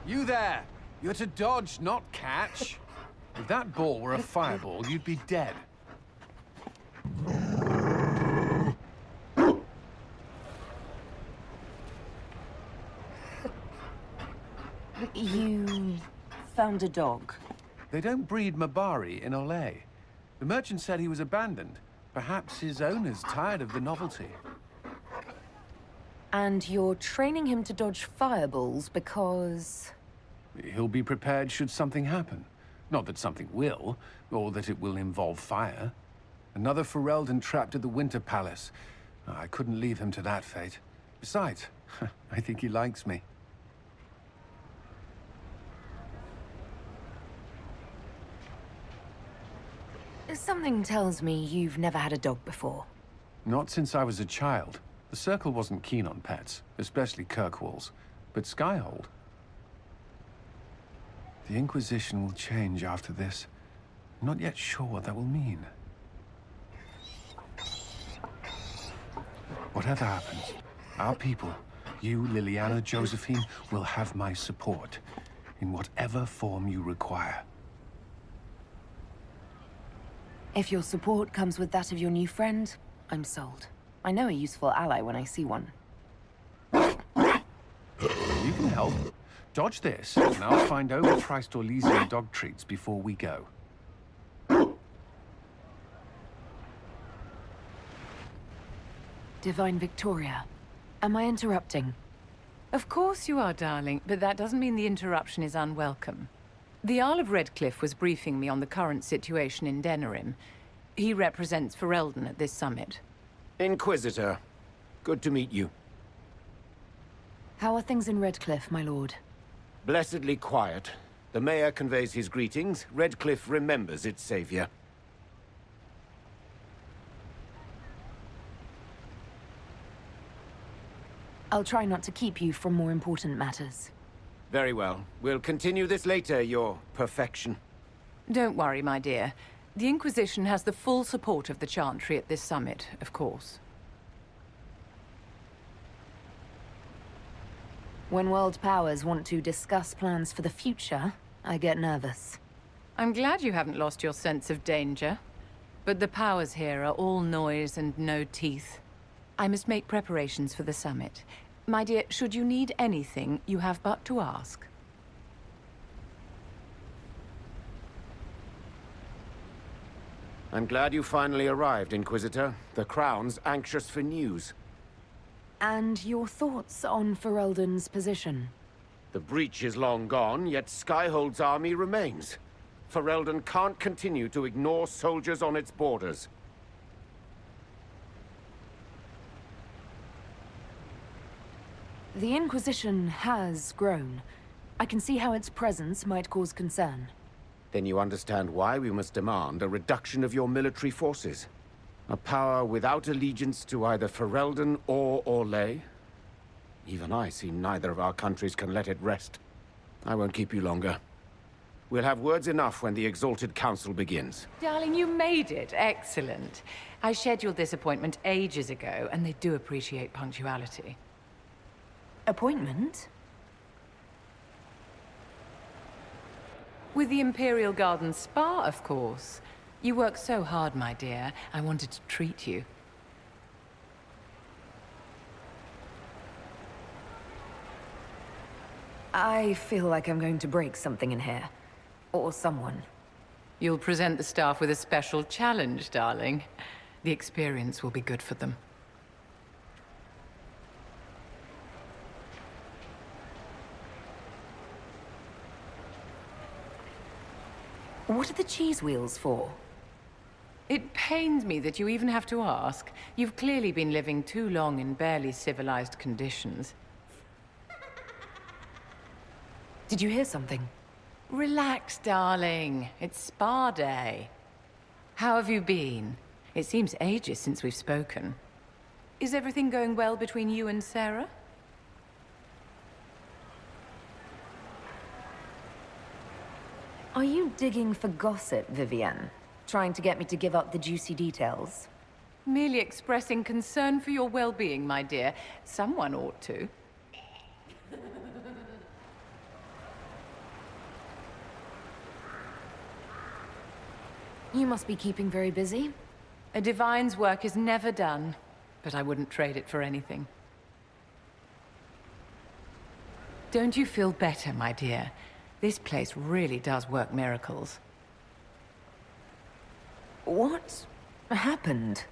You there! You're to dodge, not catch. If that ball were a fireball, you'd be dead. You found a dog? They don't breed Mabari in Olay. The merchant said he was abandoned. Perhaps his owner's tired of the novelty. And you're training him to dodge fireballs because... He'll be prepared should something happen. Not that something will, or that it will involve fire. Another Ferelden trapped at the Winter Palace. I couldn't leave him to that fate. Besides, I think he likes me. Something tells me you've never had a dog before. Not since I was a child. The Circle wasn't keen on pets, especially Kirkwalls. But Skyhold... The Inquisition will change after this. I'm not yet sure what that will mean. Whatever happens, our people, you, Liliana, Josephine, will have my support. In whatever form you require. If your support comes with that of your new friend, I'm sold. I know a useful ally when I see one. You can help. Dodge this, and I'll find overpriced Orlesian dog treats before we go. Divine Victoria, am I interrupting? Of course you are, darling, but that doesn't mean the interruption is unwelcome. The Jarl of Redcliffe was briefing me on the current situation in Denerim. He represents Ferelden at this summit. Inquisitor, good to meet you. How are things in Redcliffe, my lord? Blessedly quiet. The mayor conveys his greetings. Redcliffe remembers its savior. I'll try not to keep you from more important matters. Very well. We'll continue this later, your perfection. Don't worry, my dear. The Inquisition has the full support of the Chantry at this summit, of course. When world powers want to discuss plans for the future, I get nervous. I'm glad you haven't lost your sense of danger. But the powers here are all noise and no teeth. I must make preparations for the summit. My dear, should you need anything, you have but to ask. I'm glad you finally arrived, Inquisitor. The Crown's anxious for news. And your thoughts on Ferelden's position? The breach is long gone, yet Skyhold's army remains. Ferelden can't continue to ignore soldiers on its borders. The Inquisition has grown. I can see how its presence might cause concern. Then you understand why we must demand a reduction of your military forces. A power without allegiance to either Ferelden or Orlais? Even I see neither of our countries can let it rest. I won't keep you longer. We'll have words enough when the Exalted Council begins. Darling, you made it. Excellent. I scheduled this appointment ages ago, and they do appreciate punctuality. Appointment? With the Imperial Garden Spa, of course. You work so hard, my dear. I wanted to treat you. I feel like I'm going to break something in here. Or someone. You'll present the staff with a special challenge, darling. The experience will be good for them. What are the cheese wheels for? It pains me that you even have to ask. You've clearly been living too long in barely civilized conditions. Did you hear something? Relax, darling. It's spa day. How have you been? It seems ages since we've spoken. Is everything going well between you and Sarah? Are you digging for gossip, Vivienne? Trying to get me to give up the juicy details? Merely expressing concern for your well-being, my dear. Someone ought to. You must be keeping very busy. A divine's work is never done, but I wouldn't trade it for anything. Don't you feel better, my dear? This place really does work miracles. What happened?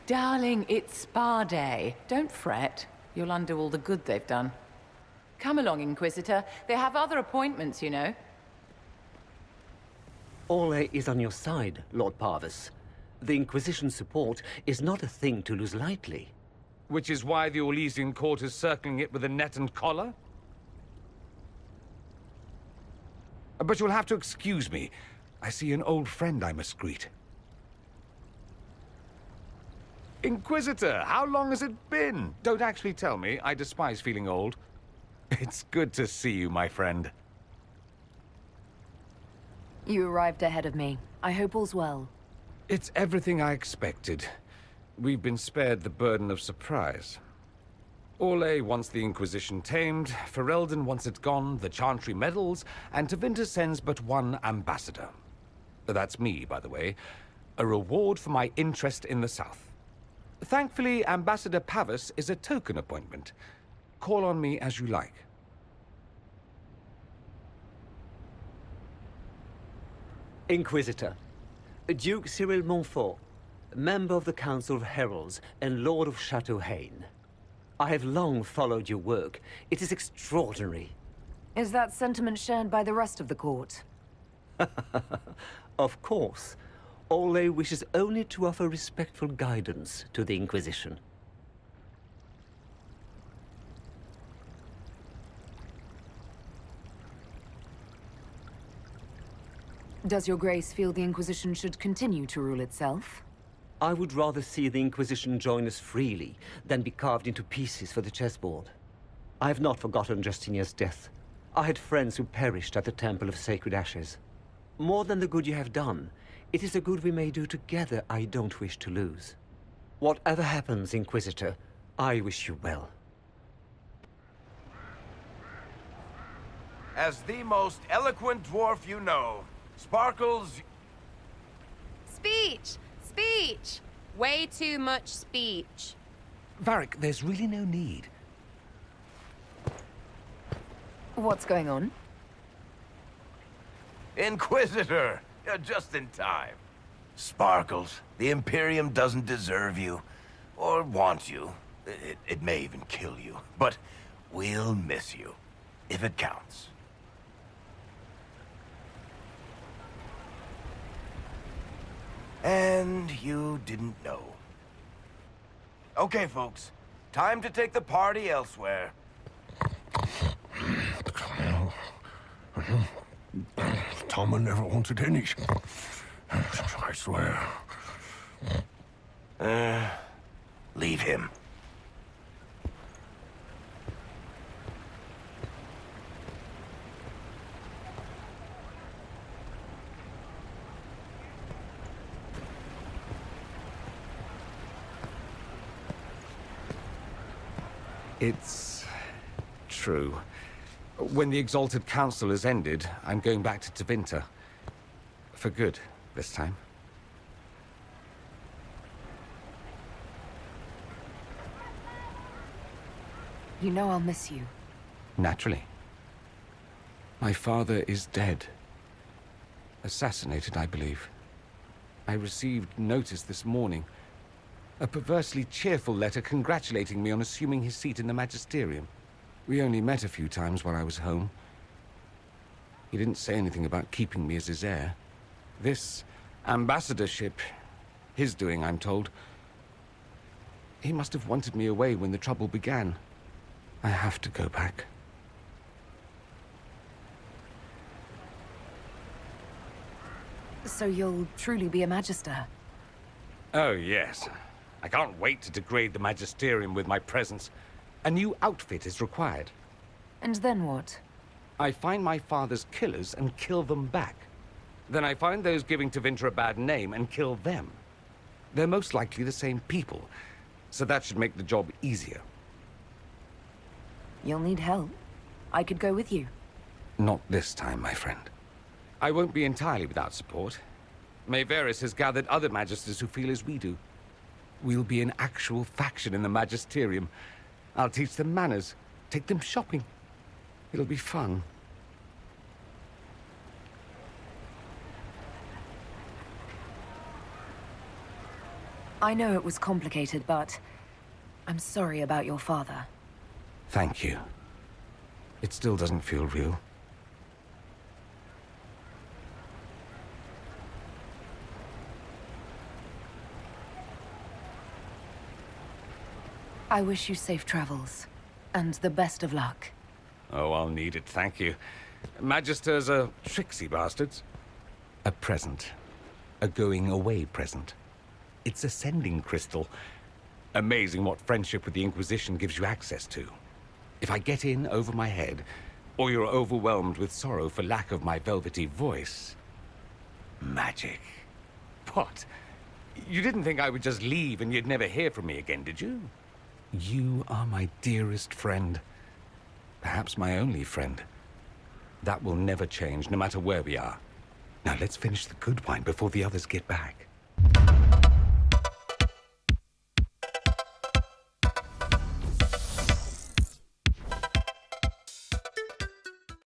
Darling, it's spa day. Don't fret. You'll undo all the good they've done. Come along, Inquisitor. They have other appointments, you know. Orlais is on your side, Lord Parvis. The Inquisition support is not a thing to lose lightly. Which is why the Orlesian court is circling it with a net and collar? But you'll have to excuse me. I see an old friend I must greet. Inquisitor, how long has it been? Don't actually tell me. I despise feeling old. It's good to see you, my friend. You arrived ahead of me. I hope all's well. It's everything I expected. We've been spared the burden of surprise. Orlais wants the Inquisition tamed, Ferelden wants it gone, the Chantry meddles, and Tevinter sends but one ambassador. That's me, by the way. A reward for my interest in the South. Thankfully, Ambassador Pavis is a token appointment. Call on me as you like. Inquisitor, Duke Cyril Montfort, member of the Council of Heralds and Lord of Chateau Haine. I have long followed your work. It is extraordinary. Is that sentiment shared by the rest of the court? Of course. Orlais wishes only to offer respectful guidance to the Inquisition. Does your grace feel the Inquisition should continue to rule itself? I would rather see the Inquisition join us freely than be carved into pieces for the chessboard. I have not forgotten Justinia's death. I had friends who perished at the Temple of Sacred Ashes. More than the good you have done, it is a good we may do together I don't wish to lose. Whatever happens, Inquisitor, I wish you well. As the most eloquent dwarf you know, Sparkles... Speech! Speech! Way too much speech. Varric, there's really no need. What's going on? Inquisitor! You're just in time. Sparkles, the Imperium doesn't deserve you. Or want you. It may even kill you. But we'll miss you. If it counts. And you didn't know. Okay, folks. Time to take the party elsewhere. Tama never wanted any. I swear. Leave him. It's true. When the Exalted Council has ended, I'm going back to Tevinter. For good, this time. You know I'll miss you. Naturally. My father is dead. Assassinated, I believe. I received notice this morning. A perversely cheerful letter congratulating me on assuming his seat in the Magisterium. We only met a few times while I was home. He didn't say anything about keeping me as his heir. This ambassadorship, his doing, I'm told. He must have wanted me away when the trouble began. I have to go back. So you'll truly be a Magister? Oh, yes. I can't wait to degrade the Magisterium with my presence. A new outfit is required. And then what? I find my father's killers and kill them back. Then I find those giving Tevinter a bad name and kill them. They're most likely the same people, so that should make the job easier. You'll need help. I could go with you. Not this time, my friend. I won't be entirely without support. Maevaris has gathered other magisters who feel as we do. We'll be an actual faction in the Magisterium. I'll teach them manners, take them shopping. It'll be fun. I know it was complicated, but I'm sorry about your father. Thank you. It still doesn't feel real. I wish you safe travels, and the best of luck. Oh, I'll need it, thank you. Magisters are tricksy bastards. A present. A going-away present. It's a sending crystal. Amazing what friendship with the Inquisition gives you access to. If I get in over my head, or you're overwhelmed with sorrow for lack of my velvety voice... magic. What? You didn't think I would just leave and you'd never hear from me again, did you? You are my dearest friend. Perhaps my only friend. That will never change, no matter where we are. Now let's finish the good wine before the others get back.